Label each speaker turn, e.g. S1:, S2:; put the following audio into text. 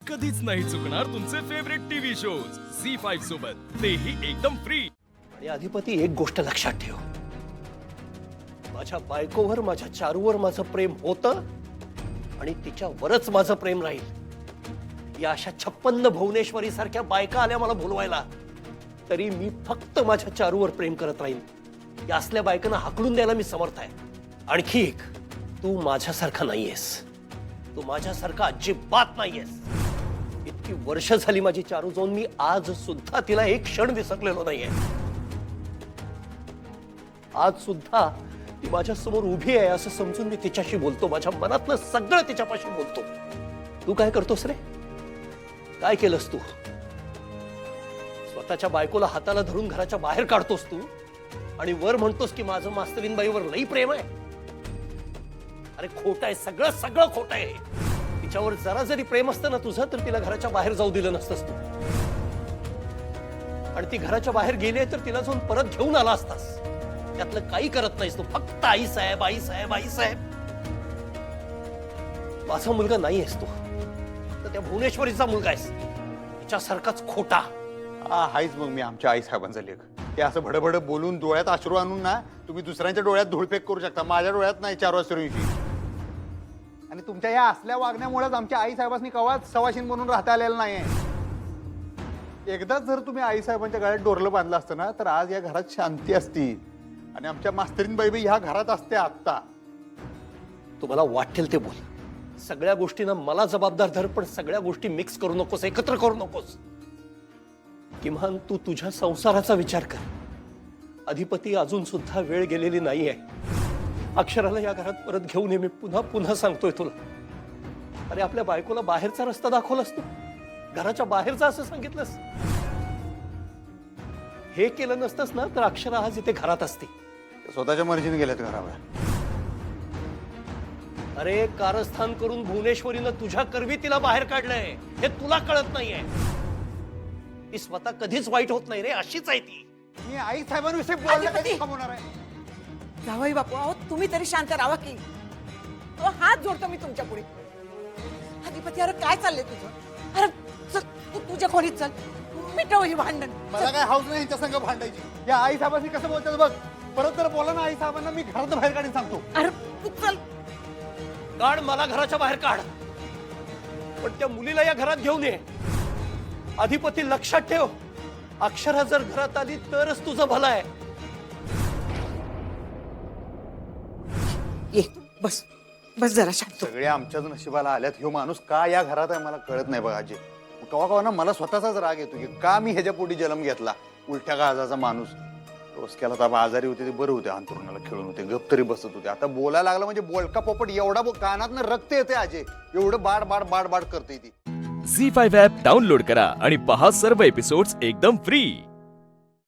S1: कधीच नाही चुकणार तुमचे फेवरेट टीव्ही शोज झी5 सोबत, तेही एकदम फ्री.
S2: आणि अधिपती, एक गोष्ट लक्षात ठेव, माझ्या बायकोवर, माझ्या चारूवर माझं प्रेम होतं आणि तिच्यावरच माझं प्रेम राहील. या अशा 56 भुवनेश्वरी सारख्या बायका आल्या मला बोलवायला, तरी मी फक्त माझ्या चारूवर प्रेम करत राहील. या असल्या बायकांना हाकलून द्यायला मी समर्थ आहे. आणखी एक, तू माझ्यासारखा नाहीयेस, तू माझ्यासारखा अजिबात नाहीयेस. इतकी वर्ष झाली माझी चारू जाऊन, मी आज सुद्धा तिला एक क्षण विसरलेलो नाहीये. आज सुद्धा ती माझ्या समोर उभी आहे असं समजून मी तिच्याशी बोलतो. माझ्या मनातलं सगळं तिच्यापाशी बोलतो. तू काय करतोस रे? काय केलंस तू? स्वतःच्या बायकोला हाताला धरून घराच्या बाहेर काढतोस तू आणि वर म्हणतोस की माझं मास्तरीनबाईवर लई प्रेम आहे. अरे खोट आहे, सगळं सगळं खोट आहे. तिच्यावर जरा जरी प्रेम असतं ना तुझं, तर तिला घराच्या बाहेर जाऊ दिलं नसतंस तू. आणि ती घराच्या बाहेर गेली तर तिला जाऊन परत घेऊन आला असतास. त्यातलं काही करत नाहीस तू, फक्त आई साहेब, आई साहेब, आई साहेब. माझा मुलगा नाही आहेस तू, तर त्या भुवनेश्वरीचा मुलगा आहेस. तिच्यासारखाच खोटा.
S3: हायच मग मी आमच्या आई साहेबांचा लेख. ते असं भडभड बोलून डोळ्यात अश्रू आणून ना तुम्ही दुसऱ्यांच्या डोळ्यात धूळफेक करू शकता, माझ्या डोळ्यात नाही. 4 वाजता आणि तुमच्या या असल्या वागण्यामुळेच आमच्या आई साहेबांनी कवाच सवाशीन म्हणून राहता आलेलं नाही. एकदाच जर तुम्ही आई साहेबांच्या गळ्यात डोरलं बांधलं असतं ना, तर आज या घरात शांती असती आणि आमच्या मास्तरीनबाई ह्या घरात असते. आत्ता
S2: तुम्हाला वाटेल ते बोल, सगळ्या गोष्टींना मला जबाबदार धर, पण सगळ्या गोष्टी मिक्स करू नकोस, एकत्र करू नकोस. किमान तू तुझ्या संसाराचा विचार कर. अधिपती, अजून सुद्धा वेळ गेलेली नाहीये. अक्षराला या घरात परत घेऊन ये. मी पुन्हा पुन्हा सांगतोय तुला. अरे आपल्या बायकोला बाहेरचा रस्ता दाखवलास तू, घराच्या बाहेरचा असं सांगितलंस. हे केलं नसतंस ना तर अक्षरा आज इथे घरात असते.
S3: स्वतःच्या मर्जीने गेल्यात घरावर.
S2: अरे कारस्थान करून भुवनेश्वरीनं तुझ्या करवी तिला बाहेर काढलंय, हे तुला कळत नाहीये. ती स्वतः कधीच वाईट होत नाही रे, अशीच आहे ती.
S3: मी आई साहेबांविषयी बोलणं कधी थांबवणार आहे?
S4: जावई बापू, अहो तुम्ही तरी शांत राहा की. अहो हात जोडतो मी तुमच्या पुढे. अधिपती, अरे काय चाललंय तुझं? अरे चल, तू तुझ्या खोलीत चल, मिटव ही भांडण.
S3: मला काय हाऊस नाही यांच्या संग भांडायची. या आई साहेबांनी कसं बोलतात बघ. परत जर बोला ना आई साहेबांना, मी घरात बाहेर काढून सांगतो.
S4: अरे तू चल.
S2: काढ, मला घराच्या बाहेर काढ, पण त्या मुलीला या घरात घेऊन ये. अधिपती, लक्षात ठेव, अक्षरा जर घरात आली तरच तुझं भलं आहे.
S4: ये बस बस जरा शांत.
S3: सगळे आमच्याच नशिबाला आल्यात. ह्यो माणूस का या घरात आहे मला कळत नाही बघा. आजी कवा कवा ना मला स्वतःचाच राग येतो की का मी ह्याच्या पोटी जन्म घेतला. उलट्या काळजाचा माणूस. रोजक्याला तर आजारी होते ते बरं होते, अंतरुणाला खेळून होते, गप तरी बसत होते. आता बोलायला लागला म्हणजे बोलका पोपट एवढा कानातनं रक्त येते. आजे एवढं बाड बाड बाड बाड करते ती.
S1: झी5 ॲप डाउनलोड करा आणि पहा सर्व एपिसोड्स एकदम फ्री.